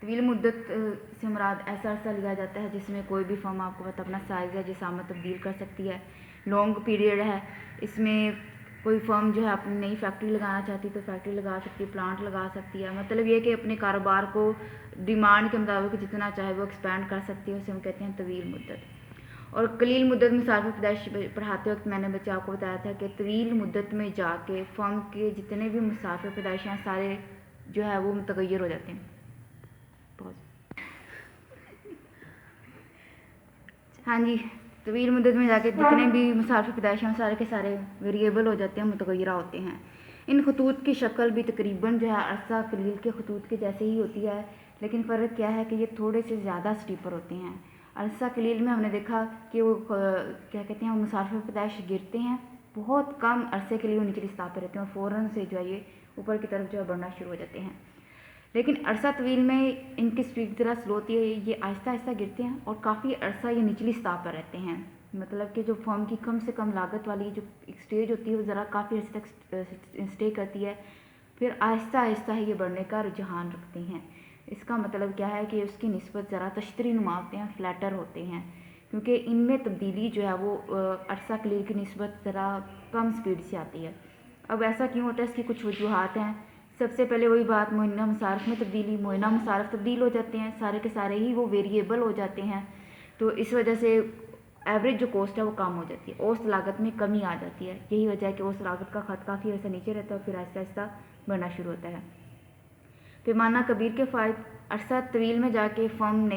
तवील मुद्दत से मुराद ऐसा अरसा लिया जाता है जिसमें कोई भी फर्म आपको पता अपना साइज़ या जिसामत तब्दील कर सकती है। लॉन्ग पीरियड है, इसमें कोई फर्म जो है अपनी नई फैक्ट्री लगाना चाहती है तो फैक्ट्री लगा सकती है, प्लांट लगा सकती है। मतलब ये कि अपने कारोबार को डिमांड के मुताबिक जितना चाहे वो एक्सपेंड कर सकती है, उसे हम कहते हैं तवील मुद्दत। और कलील मुद्दत में सार्फ पैदाइश पढ़ाते वक्त मैंने बच्चे आपको बताया था कि तवील मुद्दत में जाके फर्म के जितने भी मुसाफ़ पैदाइश हैं सारे जो है वो मुतगैर हो जाते हैं। हाँ जी, तवील मुद्दत में जाके जितने भी मुसाफ़ पैदाइश हैं सारे के सारे वेरिएबल हो जाते हैं, मुतगैरा होते हैं। इन खतूत की शक्ल भी तकरीबन जो है अरसा कलील के खतूत के जैसे ही होती है, लेकिन फ़र्क क्या है कि ये थोड़े से ज़्यादा स्टीपर होते हैं। अरसा कलील में हमने देखा कि वो क्या कहते हैं, वो मुसाफ़ पैदाइश गिरते हैं, बहुत कम अरसे के लिए वो निचली सतह पर रहते हैं और फ़ौरन से जो है ये ऊपर की तरफ जो है बढ़ना शुरू हो जाते हैं। लेकिन अरसा तवील में इनकी स्पीड ज़रा स्लो होती है, ये आहिस्ता आहिस्ता गिरते हैं और काफ़ी अरसा ये निचली सतह पर रहते हैं। मतलब कि जो फर्म की कम से कम लागत वाली जो एक स्टेज होती है वो ज़रा काफ़ी अर्से तक स्टे करती है, फिर आहिस्ता आहिस्ता ही ये बढ़ने का रुझान रखते हैं। इसका मतलब क्या है कि उसकी निस्बत ज़रा तश्तरी नुमा होते हैं, फ्लैटर होते हैं, क्योंकि इनमें तब्दीली जो है वो अरसा कलील की निस्बत ज़रा कम स्पीड से आती है। अब ऐसा क्यों होता है, इसकी कुछ वजूहात हैं। सबसे पहले वही बात, मुयना मुसारफ में तब्दीली, मुयना मुसारफ तब्दील हो जाते हैं, सारे के सारे ही वो वेरिएबल हो जाते हैं, तो इस वजह से एवरेज जो कॉस्ट है वो कम हो जाती है, औसत लागत में कमी आ जाती है। यही वजह है कि औसत लागत का खत काफ़ी अर्सा नीचे रहता है और फिर आहिस्ता आहिस्ता बढ़ना शुरू होता है। पैमाना कबीर के फ़ायदे, अरसा तवील में जाके फर्म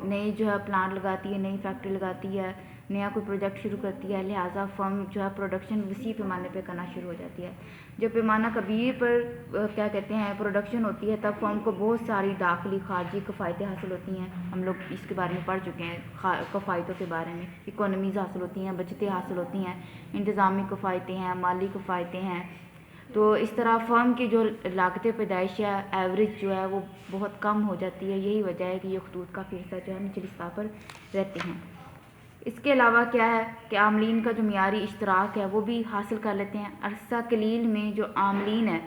नई जो है प्लांट लगाती है, नई फैक्ट्री लगाती है, नया कोई प्रोजेक्ट शुरू करती है, लिहाजा फर्म जो है प्रोडक्शन वसी पैमाने पे करना शुरू हो जाती है। जब पैमाना कबीर पर क्या कहते हैं प्रोडक्शन होती है, तब फर्म को बहुत सारी दाखिली खारजी कफ़ायतें हासिल होती हैं। हम लोग इसके बारे में पढ़ चुके हैं, कफ़ायतों के बारे में। इकोनॉमीज़ हासिल होती हैं, बचतें हासिल होती हैं, इंतज़ामी कफ़ायतें हैं, माली कफ़ायतें हैं। तो इस तरह फर्म की जो लागत पैदाइश या एवरेज जो है वो बहुत कम हो जाती है। यही वजह है कि ये खतूत का फ़ीसद जो है निचली सतह पर रहते हैं। इसके अलावा क्या है कि आमलीन का जो मियारी इश्तराक है वो भी हासिल कर लेते हैं। अरसा कलील में जो आमलीन है,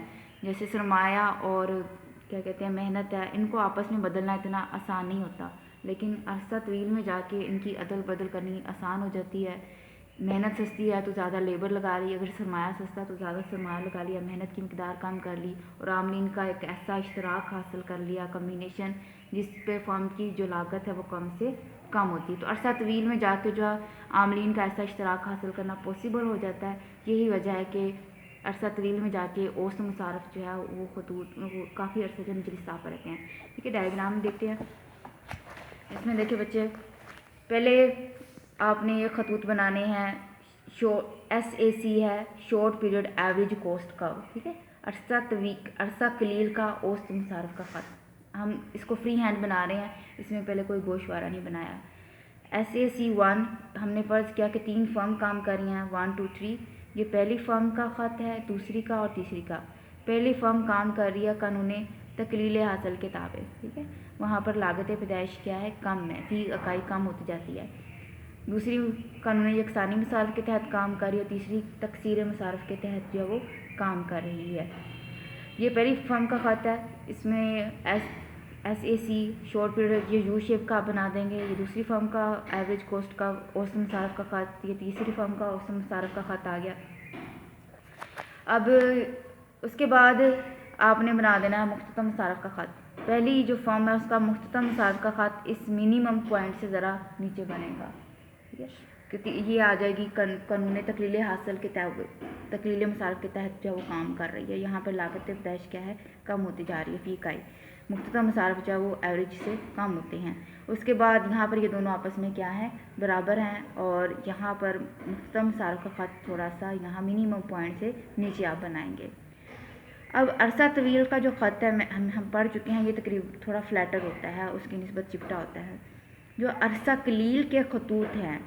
जैसे सरमाया और क्या कहते हैं मेहनत है, इनको आपस में बदलना इतना आसान नहीं होता, लेकिन अरसा तवील में जाके इनकी अदल बदल करनी आसान हो जाती है। मेहनत सस्ती है तो ज़्यादा लेबर लगा ली, अगर सरमाया सस्ता तो ज़्यादा सरमाया लगा लिया, मेहनत की मकदार कम कर ली और आमलीन का एक ऐसा इश्तराक हासिल कर लिया, कम्बिनेशन, जिस पे फर्म की जो लागत है वो कम से कम होती है। तो अरसा तवील में जाके जो आमलीन का ऐसा इश्तराक हासिल करना पॉसिबल हो जाता है। यही वजह है कि अरसा तवील में जाके औसत मुसारफ जो है वो खतूत वो काफ़ी अरसे जो निचली सतह पर रहते हैं। ठीक है, डायग्राम देखते हैं। इसमें देखिए बच्चे, पहले आपने ये खतूत बनाने हैं, SAC है, शॉर्ट पीरियड एवरेज कॉस्ट का, ठीक है। अरसा कलील का औसत मुसारफ का खत, हम इसको फ्री हैंड बना रहे हैं, इसमें पहले कोई गोशवारा नहीं बनाया। SAC 1 हमने फ़र्ज़ किया कि 3 फर्म काम कर रही हैं, 1 2 3। ये पहली फर्म का ख़त है, दूसरी का और तीसरी का। पहली फर्म काम कर रही है कानून तकलील हासिल के ताबे, ठीक है। वहाँ पर लागत पैदाइश क्या है, कम है, फी इकाई कम होती जाती है। दूसरी कानून यकसानी मसारफ के तहत काम कर रही है, तीसरी तकसीर मसारफ के तहत जो वो काम कर रही है। ये पहली फर्म का ख़त है, इसमें SAC शॉर्ट पीरियड ये यू शेप का बना देंगे। ये दूसरी फर्म का एवरेज कॉस्ट का औसत मुसारफ का ख़त, ये तीसरी फर्म का औसत मुसारफ का ख़त आ गया। अब उसके बाद आपने बना देना है मुख्ततम मुसारफ का ख़त। पहली जो फर्म है उसका मुख्ततम मुसारफ का ख़त इस मिनिमम पॉइंट से ज़रा नीचे बनेगा, ठीक है, क्योंकि ये आ जाएगी कानून तकलील हासिल के तहत, तकलील मुसारफ के तहत जो वो काम कर रही है। यहाँ पर लागत पैदाइश क्या है, कम होती जा रही है, फी इकाई। मुख्ततम मुसारफ जो है वो एवरेज से कम होते हैं। उसके बाद यहाँ पर ये दोनों आपस में क्या है, बराबर हैं, और यहाँ पर मुख्ततम मुसारफ का ख़त थोड़ा सा यहाँ मिनिमम पॉइंट से नीचे आप बनाएंगे। अब अरसा तवील का जो ख़त है हम पढ़ चुके हैं, ये तकरीब थोड़ा फ्लैटर होता है, उसकी निस्बत चिपटा होता है। जो अरसा कलील के खतूत हैं,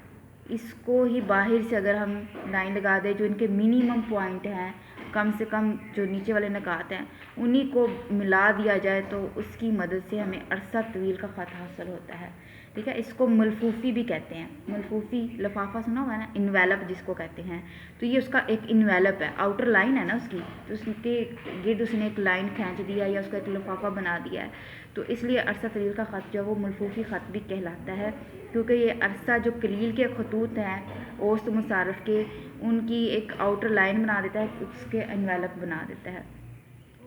इसको ही बाहर से अगर हम लाइन लगा दें, जो इनके मिनिमम पॉइंट हैं, कम से कम जो नीचे वाले नकात हैं, उन्हीं को मिला दिया जाए तो उसकी मदद से हमें अरसा तवील का ख़त हासिल होता है। ठीक है। इसको मलफूफी भी कहते हैं, मलफूफी लिफाफा सुना हुआ है ना, इन्वेलप जिसको कहते हैं। तो ये उसका एक इन्वेलप है, आउटर लाइन है ना उसकी, तो उसके गिर्द उसने एक लाइन खींच दिया या उसका एक लिफाफा बना दिया है। तो इसलिए अरसा तवील का ख़त जो है वो मलफूफी ख़त भी कहलाता है, क्योंकि ये अरसा जो कलील के खतूत हैं औसत मुसारफ के, उनकी एक आउटर लाइन बना देता है, उसके एनवेलप बना देता है।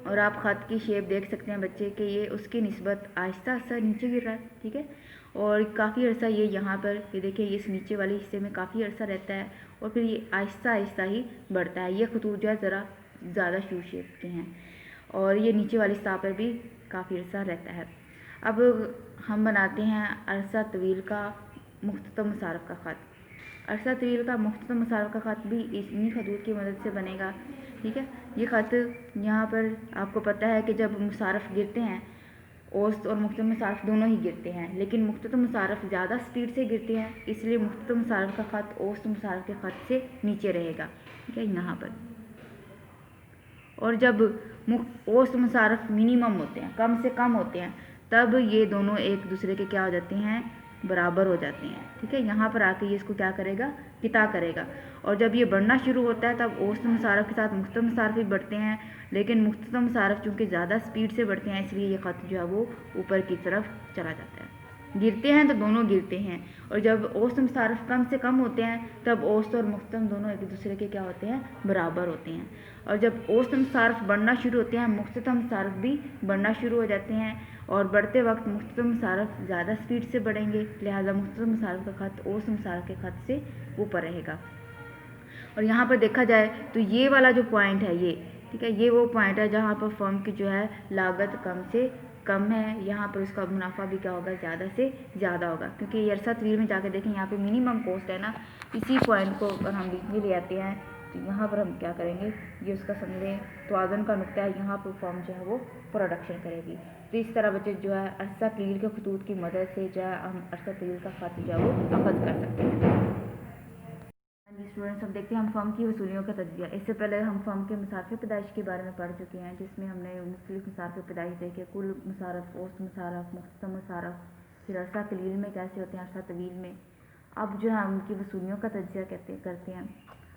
और आप ख़त की शेप देख सकते हैं बच्चे कि ये उसकी निस्बत आहिस्ता आहिस्ता नीचे गिर रहा है, ठीक है। और काफ़ी अर्सा ये यहाँ पर ये देखिए, ये इस नीचे वाले हिस्से में काफ़ी अर्सा रहता है और फिर ये आहिस्ता आहिस्ता ही बढ़ता है। ये खतूत जो है ज़रा ज़्यादा शू शेप के हैं और ये नीचे वाली सतह पर भी काफ़ी अर्सा रहता है। अब हम बनाते हैं अरसा तवील का मुख्ततम मुसारफ का ख़त। अरसा तवील का मुख्ततम मुसारफ का ख़त भी इन्हीं खतूत की मदद से बनेगा, ठीक है। ये ख़त यहाँ पर आपको पता है कि जब मुसारफ गिरते हैं, औसत और मुख्ततम मुसारफ दोनों ही गिरते हैं, लेकिन मुख्ततम मुसारफ ज़्यादा स्पीड से गिरते हैं, इसलिए मुख्ततम मुसारफ का ख़त औसत मुसारफ के ख़त से नीचे रहेगा, ठीक है, यहाँ पर। और जब औसत मुसारफ मिनिमम होते हैं, कम से कम होते हैं, तब ये दोनों एक दूसरे के क्या हो जाते हैं, बराबर हो जाते हैं, ठीक है। यहाँ पर आके ये इसको क्या करेगा, किता करेगा। और जब ये बढ़ना शुरू होता है तब औसत मुसारफ के साथ मुख्ततम मुसारफ भी बढ़ते हैं, लेकिन मुख्ततम मुसारफ चूँकि ज़्यादा स्पीड से बढ़ते हैं, इसलिए ये ख़त जो है वो ऊपर की तरफ चला जाता है। गिरते हैं तो दोनों गिरते हैं, और जब औसत मुसारफ कम से कम होते हैं तब औसत और मुख्ततम दोनों एक दूसरे के क्या होते हैं, बराबर होते हैं। और जब औसत मुसारफ बढ़ना शुरू होते हैं, मुख्ततम मुसारफ भी बढ़ना शुरू हो जाते हैं, और बढ़ते वक्त मुख्ततम मुसारफ ज़्यादा स्पीड से बढ़ेंगे, लिहाजा मुख्ततम मुसारफ का ख़त औसत मुसारफ के ख़त से ऊपर रहेगा। और यहाँ पर देखा जाए तो ये वाला जो पॉइंट है ये, ठीक है, ये वो पॉइंट है जहाँ पर फर्म की जो है लागत कम से कम है, यहाँ पर उसका मुनाफा भी क्या होगा, ज़्यादा से ज़्यादा होगा। क्योंकि ये अरसा तवील में जाकर देखें, यहाँ पे मिनिमम कॉस्ट है ना, इसी पॉइंट को अगर हम लिखने ले आते हैं तो यहाँ पर हम क्या करेंगे, ये उसका समझें तवाज़ुन का नुक्ता है, यहाँ पर फर्म जो है वो प्रोडक्शन करेगी। तो इस तरह बच्चे जो है अरसा तवील के खतूत की मदद से जो है हम अरसा तवील का ख़त जो है वो अखज़ कर सकते हैं। स्टूडेंट्स, हम देखते हैं हम फर्म की वसूलियों का तज्जिया। इससे पहले हम फर्म के मुसारफ़े पैदाइश के बारे में पढ़ चुके हैं, जिसमें हमने मुख्तलिफ मुसारफ़े पैदाइश देखे, कुल मुसारफ, औसत मुसारफ, मुख्तसम मुसारफ, फिर अरसा कलील में कैसे होते हैं, अरसा तवील में। अब जो है उनकी वसूलियों का तज्जिया करते हैं।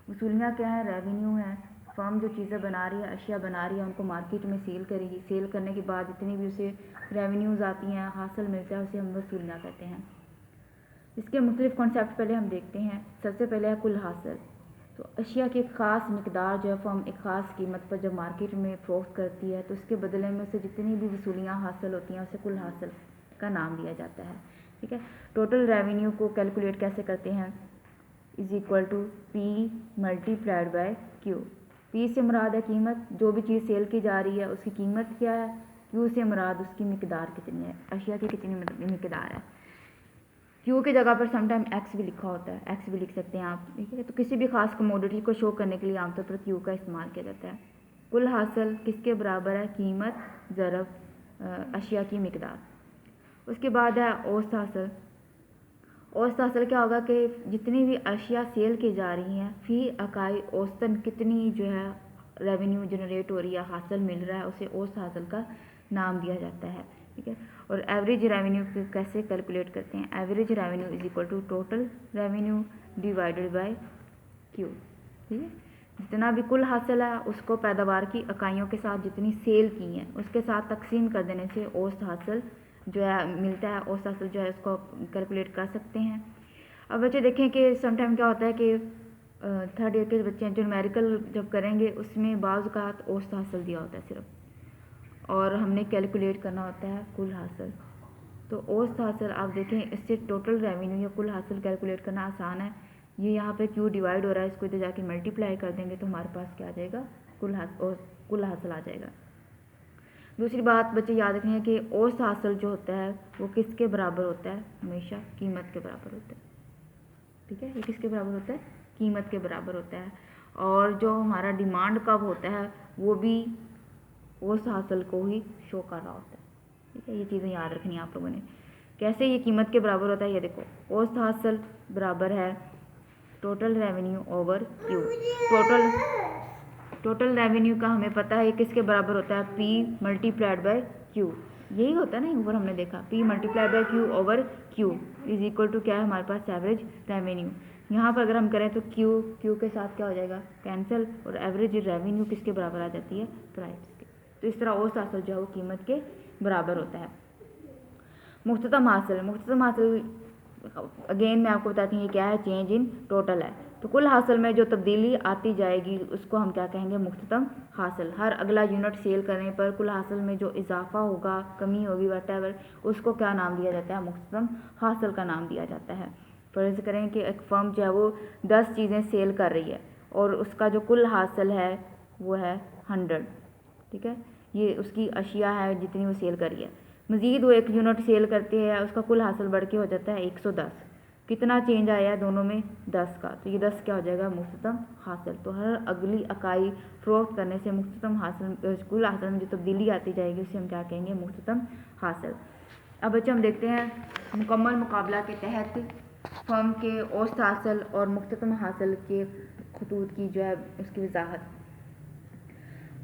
वसूलियाँ क्या है, रेवेन्यू है। फर्म जो चीज़ें बना रही है, अशिया बना रही है, उनको मार्केट में सेल करेगी। सेल करने के बाद जितनी भी उसे रेवेन्यूज़ आती हैं, हासिल मिलता है, उसे हम वसूलियाँ कहते हैं। इसके मुख्तलिफ कॉन्सेप्ट पहले हम देखते हैं। सबसे पहले है कुल हासिल। तो अशिया की एक ख़ास मकदार जो है फर्म एक ख़ास कीमत पर जब मार्केट में फ़रोख्त करती है, तो उसके बदले में उसे जितनी भी वसूलियाँ हासिल होती हैं उसे कुल हासिल का नाम दिया जाता है, ठीक है। टोटल रेवेन्यू को कैलकुलेट कैसे करते हैं, is equal to P multiplied by Q. P से मुराद है कीमत, जो भी चीज़ सेल की जा रही है उसकी कीमत क्या है, क्यू से मुराद उसकी मकदार कितनी है, अशिया की कितनी मकदार है। क्यू की जगह पर समटाइम एक्स भी लिखा होता है, एक्स भी लिख सकते हैं आप, ठीक है। तो किसी भी खास कमोडिटी को शो करने के लिए आमतौर पर क्यू का इस्तेमाल किया जाता है। कुल हासिल किसके बराबर है, कीमत ज़रब अशिया की मकदार। उसके बाद है औसत हासिल। औसत हासिल क्या होगा कि जितनी भी अशिया सेल की जा रही हैं, फ़ी इकाई औसतन कितनी जो है रेवेन्यू जनरेट हो रही है, हासिल मिल रहा है, उसे औसत हासिल का नाम दिया जाता है, ठीक है। और एवरेज रेवेन्यू कैसे कैलकुलेट करते हैं, average revenue is equal to total revenue divided by Q, ठीक है। जितना भी कुल हासिल है उसको पैदावार की इकाइयों के साथ जितनी सेल की हैं उसके साथ तकसीम कर देने से औसत हासिल जो है मिलता है। औसत हासिल जो है उसको कैलकुलेट कर सकते हैं। अब बच्चे देखें कि समटाइम क्या होता है कि थर्ड ईयर के बच्चे जो न्यूमेरिकल जब करेंगे उसमें बाज़ औक़ात औसत हासिल दिया होता है सिर्फ, और हमने कैलकुलेट करना होता है कुल हासिल। तो औसत हासिल आप देखें, इससे टोटल रेवेन्यू या कुल हासिल कैलकुलेट करना आसान है। ये यहाँ पे क्यू डिवाइड हो रहा है, इसको इधर जाके मल्टीप्लाई कर देंगे तो हमारे पास क्या आ जाएगा, कुल हासिल आ जाएगा। दूसरी बात बच्चे याद रखेंगे कि औसत हासिल जो होता है वो किसके बराबर होता है, हमेशा कीमत के बराबर होता है, ठीक है। ये किसके बराबर होता है, कीमत के बराबर होता है। और जो हमारा डिमांड कब होता है वो भी औसत हासिल को ही शो कर रहा होता है, ठीक है। ये चीज़ें याद रखनी है आप लोगों ने। कैसे ये कीमत के बराबर होता है, ये देखो, औसत हासिल बराबर है total revenue over Q. Total revenue का हमें पता है किसके बराबर होता है, पी मल्टीप्लाइड बाय क्यू। यही होता है ना, ऊपर हमने देखा P multiply by Q over Q is equal to क्या है हमारे पास एवरेज रेवेन्यू। यहाँ पर अगर हम करें तो Q के साथ क्या हो जाएगा कैंसिल, और एवरेज रेवेन्यू किसके बराबर आ जाती है प्राइस के। तो इस तरह औसत हासिल जो है वो कीमत के बराबर होता है। मुख्ततम हासिल अगेन मैं आपको बताती हूँ ये क्या है, चेंज इन टोटल है। तो कुल हासिल में जो तब्दीली आती जाएगी उसको हम क्या कहेंगे मुख्ततम हासिल। हर अगला यूनिट सेल करने पर कुल हासिल में जो इजाफा होगा, कमी होगी, वटेवर, उसको क्या नाम दिया जाता है मुख्ततम हासिल का नाम दिया जाता है। फर्ज करें कि एक फर्म जो है वो 10 चीज़ें सेल कर रही है और उसका जो कुल हासिल है वो है 100, ठीक है, ये उसकी अशिया है जितनी वो सेल करी है। मज़ीद वो 1 यूनिट सेल करती है, उसका कुल हासिल बढ़ के हो जाता है 110। कितना चेंज आया है दोनों में 10 का, तो ये 10 क्या हो जाएगा मुख्ततम हासिल। तो हर अगली इकाई फरोख्त करने से मुख्ततम हासिल कुल हासिल में जो तब्दीली आती जाएगी उसे हम क्या कहेंगे मुख्ततम हासिल। अब बच्चे हम देखते हैं मुकम्मल मुकाबला के तहत फर्म के औसत हासिल और मुख्ततम हासिल के खतूत की जो है उसकी वजाहत।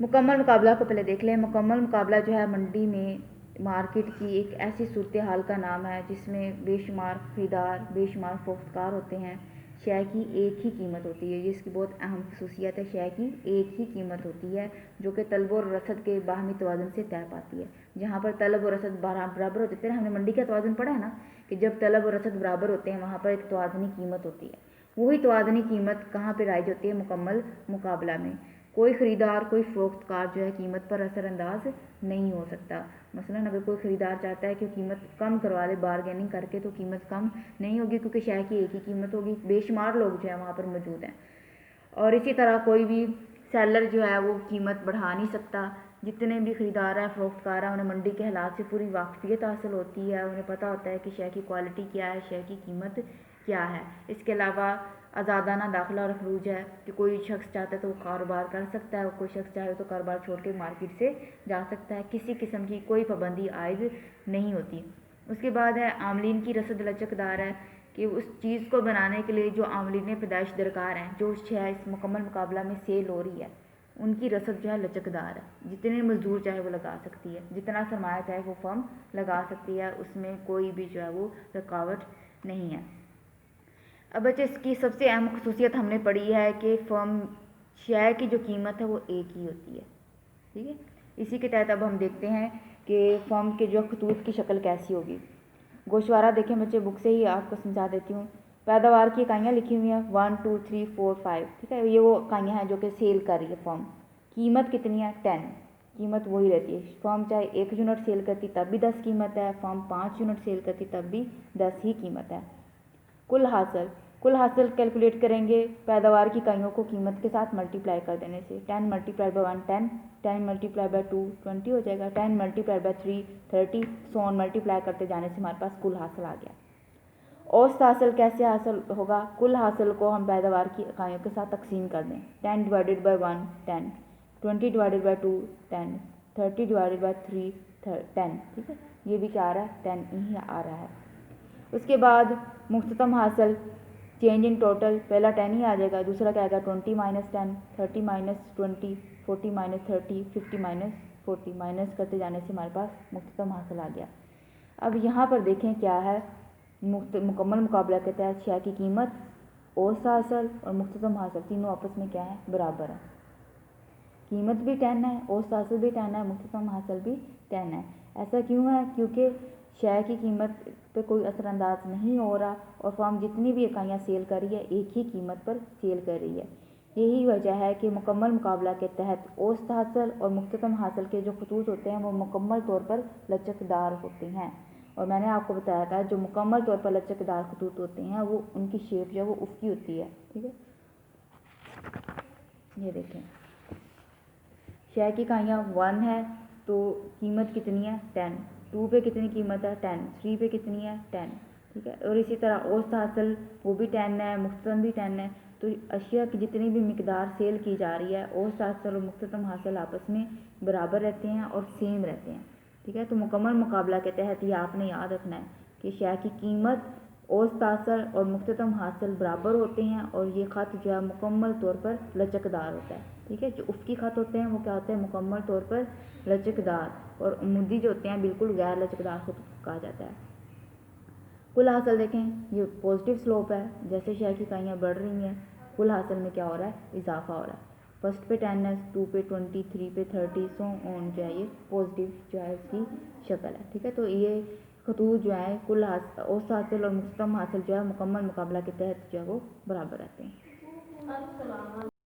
मुकम्मल मुकाबला को पहले देख लें। मुकम्मल मुकाबला जो है मंडी में मार्केट की एक ऐसी सूरत हाल का नाम है जिसमें बेशुमार खरीदार, बेशुमार फ़रोख्तकार होते हैं। शय की एक ही कीमत होती है, ये इसकी बहुत अहम खसूसियत है। शय की एक ही कीमत होती है जो कि तलब और रसद के बाहमी तवाज़ुन से तय पाती है। जहाँ पर तलब और रसद बराबर होते हैं, हमने मंडी का तवाज़ुन पढ़ा है ना कि जब तलब और रसद बराबर होते हैं वहाँ पर एक तवाज़ुनी कीमत होती है। वही तवाज़ुनी कीमत कहाँ पर राइज होती है मुकम्मल मुकाबला में। कोई ख़रीदार, कोई फ़रोख्तकार जो है कीमत पर असरअंदाज नहीं हो सकता। मसलन अगर कोई ख़रीदार चाहता है कि कीमत कम करवा ले बारगेनिंग करके, तो कीमत कम नहीं होगी क्योंकि शय की एक ही कीमत होगी। बेशुमार लोग जो है वहाँ पर मौजूद हैं। और इसी तरह कोई भी सेलर जो है वो कीमत बढ़ा नहीं सकता। जितने भी ख़रीदार हैं, फ़रोख्तकार हैं, उन्हें मंडी के हालात से पूरी वाकफियत हासिल होती है। उन्हें पता होता है कि शय की क्वालिटी क्या है, शय की कीमत क्या है। इसके अलावा आज़ादाना दाखिला और खरूज है कि कोई शख्स चाहता है तो वो कारोबार कर सकता है, और कोई शख्स चाहे तो कारोबार छोड़ के मार्केट से जा सकता है। किसी किस्म की कोई पाबंदी आयद नहीं होती। उसके बाद है आमलीन की रसद लचकदार है कि उस चीज़ को बनाने के लिए जो आमलीन पैदाइश दरकार हैं, जो शय इस मुकम्मल मुकाबला में सेल हो रही है, उनकी रसद जो है लचकदार है। जितने मजदूर चाहे वो लगा सकती है, जितना सरमाया चाहे वो फर्म लगा सकती है, उसमें कोई भी जो है वो रुकावट नहीं है। अब बच्चे इसकी सबसे अहम खसूसियत हमने पढ़ी है कि फर्म शय की जो कीमत है वो एक ही होती है, ठीक है। इसी के तहत अब हम देखते हैं कि फर्म के जो खतूत की शक्ल कैसी होगी। गोशवारा देखें बच्चे, बुक से ही आपको समझा देती हूँ। पैदावार की इकाइयाँ लिखी हुई हैं 1 2 3 4 5, ठीक है। ये वो इकाइयाँ हैं जो कि सेल कर रही है फर्म। कीमत कितनी है 10, कीमत वही रहती है। फर्म चाहे 1 यूनिट सेल करती तब भी 10 कीमत है, फर्म 5 यूनिट सेल करती तब भी 10 ही कीमत है। कुल हासिल कैलकुलेट करेंगे पैदावार की इकाइयों को कीमत के साथ मल्टीप्लाई कर देने से। 10 मल्टीप्लाई बाय 1 10, 10 मल्टीप्लाई बाय 2 20 हो जाएगा, 10 multiply by 3 30, so on multiply करते जाने से हमारे पास कुल हासिल आ गया। औसत हासिल कैसे हासिल होगा? कुल हासिल को हम पैदावार की इकाइयों के साथ तकसीम कर दें। 10 divided by 1 10, 20 divided by 2 10, 30 divided by 3 10, ठीक है। ये भी क्या आ रहा है 10 ही आ रहा है। उसके बाद मुख्ततम हासिल चेंज इन टोटल, पहला 10 ही आ जाएगा, दूसरा क्या आएगा 20 minus 10, 30 minus 20, 40 minus 30, 50 minus 40, minus करते जाने से हमारे पास मुख्ततम हासिल आ गया। अब यहाँ पर देखें क्या है, मुकम्मल मुकाबला के तहत शय की कीमत, औसत हासिल और मुख्ततम हासिल तीनों आपस में क्या है बराबर है। कीमत भी 10 है, औसत हासिल भी 10 है, मुख्ततम हासिल भी 10 है। ऐसा क्यों है? क्योंकि शय की कीमत पे कोई असरअंदाज नहीं हो रहा और फर्म जितनी भी इकाइयाँ सेल कर रही है एक ही कीमत पर सेल कर रही है। यही वजह है कि मुकम्मल मुकाबला के तहत औसत हासिल और मुख्ततम हासिल के जो खतूत होते हैं वो मुकम्मल तौर पर लचकदार होते हैं। और मैंने आपको बताया था जो मुकम्मल तौर पर लचकदार खतूत होते हैं वो उनकी शेप जो है वो उफ़की होती है, ठीक है। ये देखें, शय की इकाइयाँ 1 है तो कीमत कितनी है 10, 2 पे कितनी कीमत है 10, 3 पे कितनी है 10, ठीक है। और इसी तरह औसत हासिल वो भी 10 है, मुख्ततम भी 10 है। तो अशिया की जितनी भी मिकदार सेल की जा रही है औसत हासिल और मुख्ततम हासिल आपस में बराबर रहते हैं और सेम रहते हैं, ठीक है। तो मुकम्मल मुकाबला के तहत ये आपने याद रखना है कि शय की कीमत, औसत हासिल और मुख्ततम हासिल बराबर होते हैं और ये ख़त जो है मुकम्मल तौर पर लचकदार होता है। ठीक है, जो उफ़की ख़त होते हैं वो क्या होते हैं, मुकम्मल तौर पर लचकदार, और अमूदी जो होते हैं बिल्कुल गैर लचकदार खत कहा जाता है। कुल हासिल देखें, ये पॉजिटिव स्लोप है, जैसे शेयर की इकाइयाँ बढ़ रही हैं कुल हासिल में क्या हो रहा है, इजाफा हो रहा है। फर्स्ट पे 10 है, 2 पे 20, 3 पे 30, सो ऑन जो है ये पॉजिटिव जो है इसकी शक्ल है। ठीक है, तो ये खतूत जो है कुल औसत हासिल और मुख्तम हासिल जो है मुकम्मल मुकाबला के तहत जो है वो बराबर रहते हैं।